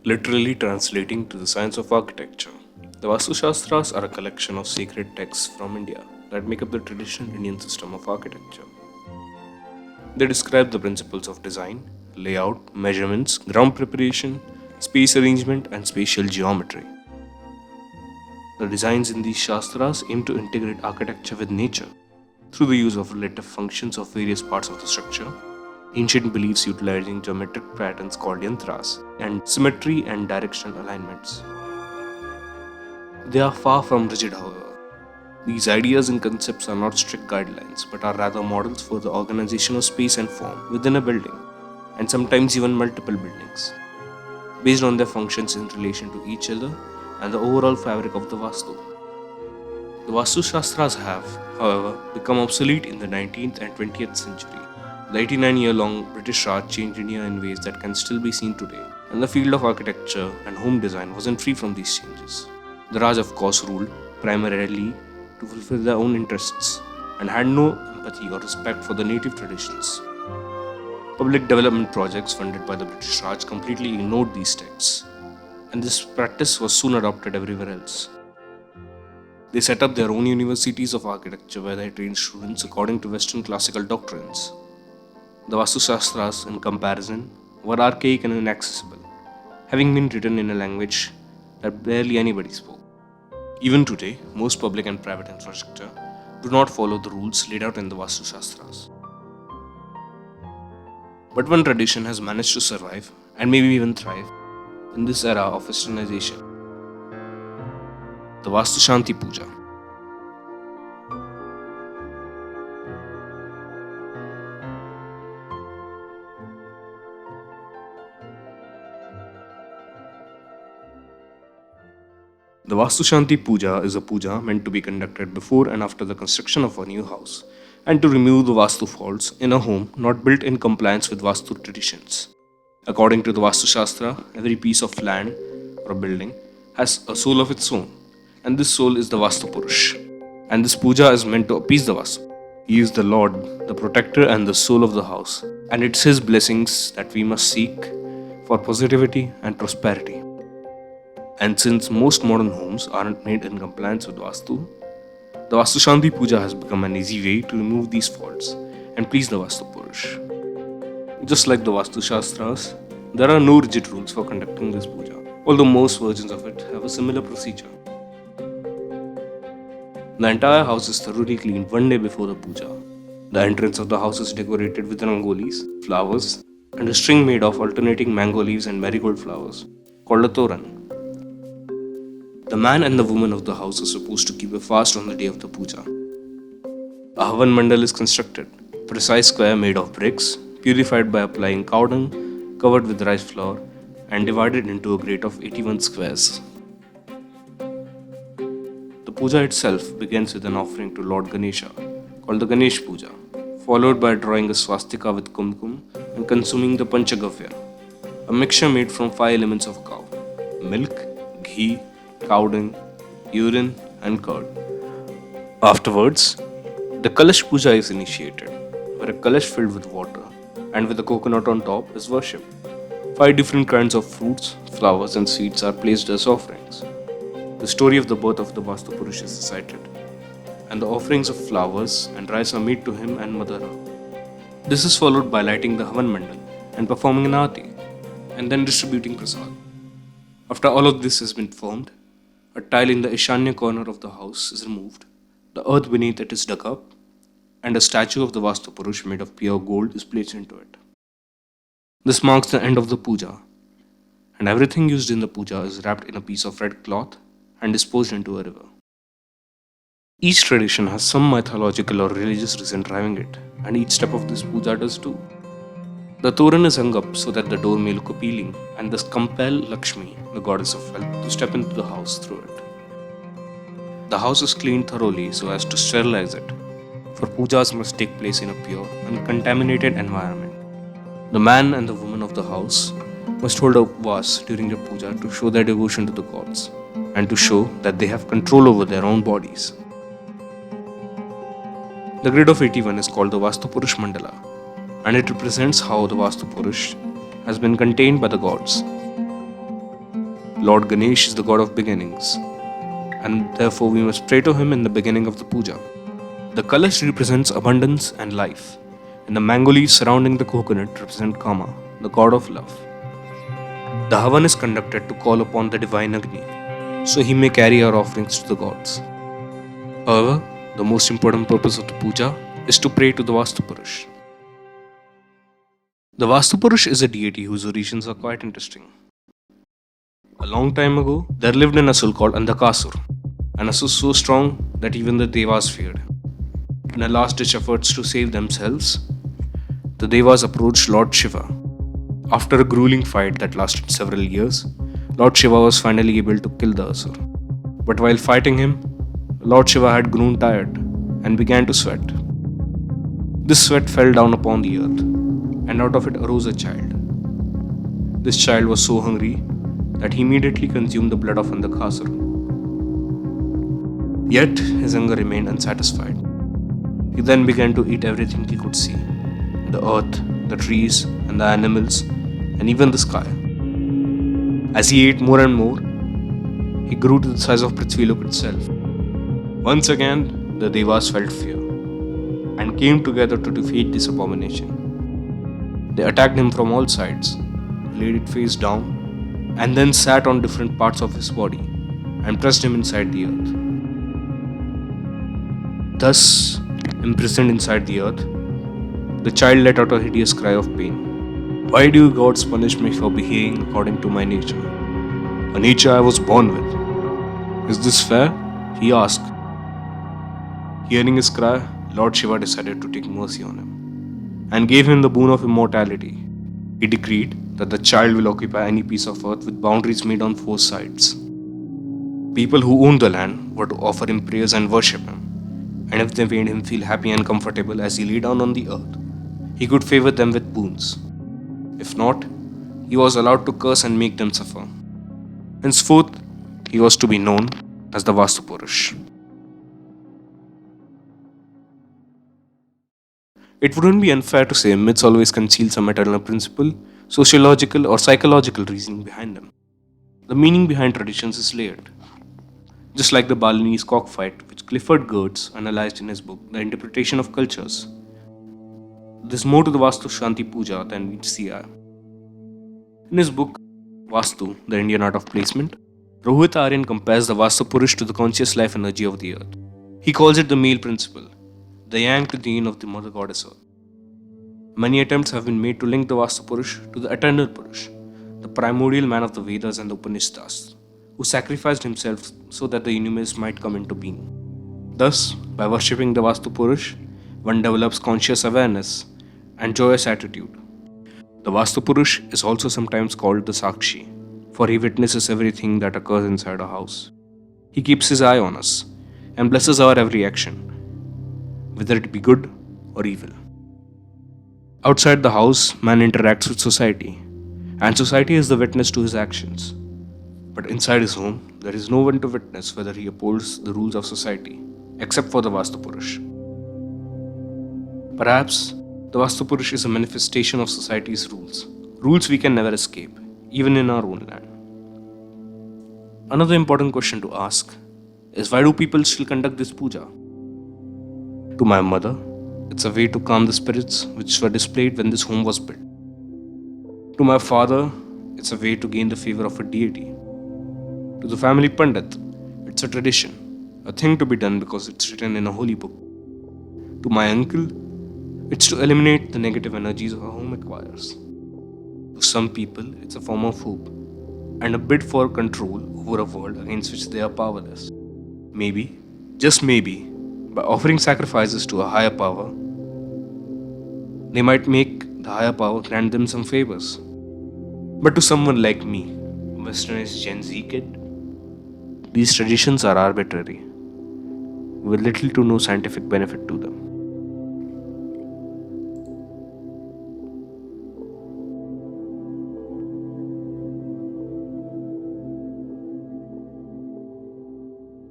literally translating to the science of architecture. The Vastu Shastras are a collection of sacred texts from India that make up the traditional Indian system of architecture. They describe the principles of design, layout, measurements, ground preparation, space arrangement, and spatial geometry. The designs in these Shastras aim to integrate architecture with nature through the use of relative functions of various parts of the structure, ancient beliefs utilizing geometric patterns called yantras, and symmetry and directional alignments. They are far from rigid, however. These ideas and concepts are not strict guidelines, but are rather models for the organization of space and form within a building, and sometimes even multiple buildings, based on their functions in relation to each other and the overall fabric of the Vastu. The Vastu Shastras have, however, become obsolete in the 19th and 20th century. The 89-year-long British Raj changed India in ways that can still be seen today, and the field of architecture and home design wasn't free from these changes. The Raj, of course, ruled primarily to fulfill their own interests and had no empathy or respect for the native traditions. Public development projects funded by the British Raj completely ignored these texts, and this practice was soon adopted everywhere else. They set up their own universities of architecture where they trained students according to Western classical doctrines. The Vastu Shastras, in comparison, were archaic and inaccessible, having been written in a language that barely anybody spoke. Even today, most public and private infrastructure do not follow the rules laid out in the Vastu Shastras. But one tradition has managed to survive and maybe even thrive in this era of westernization: the Vastu Shanti Puja. The Vastu Shanti Puja is a puja meant to be conducted before and after the construction of a new house and to remove the Vastu faults in a home not built in compliance with Vastu traditions. According to the Vastu Shastra, every piece of land or building has a soul of its own, and this soul is the Vastu Purush. And this puja is meant to appease the Vastu. He is the Lord, the protector, and the soul of the house, and it's his blessings that we must seek for positivity and prosperity. And since most modern homes aren't made in compliance with Vastu, the Vastu Shanti Puja has become an easy way to remove these faults and please the Vastu Purush. Just like the Vastu Shastras, there are no rigid rules for conducting this puja, although most versions of it have a similar procedure. The entire house is thoroughly cleaned one day before the puja. The entrance of the house is decorated with rangolis, flowers, and a string made of alternating mango leaves and marigold flowers, called a toran. The man and the woman of the house are supposed to keep a fast on the day of the puja. A Havan Mandal is constructed, a precise square made of bricks, purified by applying cow dung, covered with rice flour, and divided into a grate of 81 squares. The puja itself begins with an offering to Lord Ganesha, called the Ganesh Puja, followed by drawing a swastika with kumkum and consuming the Panchagavya, a mixture made from 5 elements of cow: milk, ghee, cow dung, urine, and curd. Afterwards, the Kalash Puja is initiated, where a Kalash filled with water and with a coconut on top is worshipped. 5 different kinds of fruits, flowers, and seeds are placed as offerings. The story of the birth of the Vastu Purush is recited, and the offerings of flowers and rice are made to him and Mother Earth. This is followed by lighting the Havan Mandal and performing an aarti, and then distributing prasad. After all of this has been formed, a tile in the Ishanya corner of the house is removed, the earth beneath it is dug up, and a statue of the Vastu Purush made of pure gold is placed into it. This marks the end of the puja, and everything used in the puja is wrapped in a piece of red cloth and disposed into a river. Each tradition has some mythological or religious reason driving it, and each step of this puja does too. The toran is hung up so that the door may look appealing and thus compel Lakshmi, the goddess of wealth, to step into the house through it. The house is cleaned thoroughly so as to sterilize it, for pujas must take place in a pure, uncontaminated environment. The man and the woman of the house must hold a vas during the puja to show their devotion to the gods and to show that they have control over their own bodies. The grid of 81 is called the Vastu Purush Mandala, and it represents how the Vastu Purush has been contained by the gods. Lord Ganesh is the god of beginnings, and therefore we must pray to him in the beginning of the puja. The kalash represents abundance and life, and the mango leaves surrounding the coconut represent Kama, the god of love. The Havan is conducted to call upon the divine Agni, so he may carry our offerings to the gods. However, the most important purpose of the puja is to pray to the Vastu Purush. The Vastu Purush is a deity whose origins are quite interesting. A long time ago, there lived an Asur called Andhakasur, an Asur so strong that even the Devas feared him. In a last-ditch efforts to save themselves, the Devas approached Lord Shiva. After a grueling fight that lasted several years, Lord Shiva was finally able to kill the Asur. But while fighting him, Lord Shiva had grown tired and began to sweat. This sweat fell down upon the earth, and out of it arose a child. This child was so hungry that he immediately consumed the blood of Andhakasur. Yet his hunger remained unsatisfied. He then began to eat everything he could see: the earth, the trees, and the animals, and even the sky. As he ate more and more, he grew to the size of Prithvilok itself. Once again, the Devas felt fear and came together to defeat this abomination. They attacked him from all sides, laid it face down, and then sat on different parts of his body and pressed him inside the earth. Thus, imprisoned inside the earth, the child let out a hideous cry of pain. "Why do you gods punish me for behaving according to my nature? A nature I was born with. Is this fair?" he asked. Hearing his cry, Lord Shiva decided to take mercy on him and gave him the boon of immortality. He decreed that the child will occupy any piece of earth with boundaries made on four sides. People who owned the land were to offer him prayers and worship him, and if they made him feel happy and comfortable as he lay down on the earth, he could favor them with boons. If not, he was allowed to curse and make them suffer. Henceforth, he was to be known as the Vastu Purush. It wouldn't be unfair to say myths always conceal some eternal principle, sociological or psychological reasoning behind them. The meaning behind traditions is layered. Just like the Balinese cockfight, which Clifford Geertz analyzed in his book, The Interpretation of Cultures. There's more to the Vastu Shanti Puja than meets the eye. In his book, Vastu, The Indian Art of Placement, Rohit Aryan compares the Vastu Purush to the conscious life energy of the earth. He calls it the male principle, the yang to the yin of the mother goddess earth. Many attempts have been made to link the Vastu Purush to the eternal Purush, the primordial man of the Vedas and the Upanishads, who sacrificed himself so that the universe might come into being. Thus, by worshipping the Vastu Purush, one develops conscious awareness and joyous attitude. The Vastu Purush is also sometimes called the Sakshi, for he witnesses everything that occurs inside a house. He keeps his eye on us and blesses our every action, whether it be good or evil. Outside the house, man interacts with society, and society is the witness to his actions. But inside his home, there is no one to witness whether he upholds the rules of society, except for the Vastu Purush. Perhaps the Vastu Purush is a manifestation of society's rules we can never escape, even in our own land. Another important question to ask is, why do people still conduct this puja? To my mother, it's a way to calm the spirits which were displayed when this home was built. To my father, it's a way to gain the favor of a deity. To the family Pandit, it's a tradition, a thing to be done because it's written in a holy book. To my uncle, it's to eliminate the negative energies a home acquires. To some people, it's a form of hope and a bid for control over a world against which they are powerless. Maybe, just maybe, by offering sacrifices to a higher power, they might make the higher power grant them some favors. But to someone like me, westernized Gen Z kid, these traditions are arbitrary, with little to no scientific benefit to them.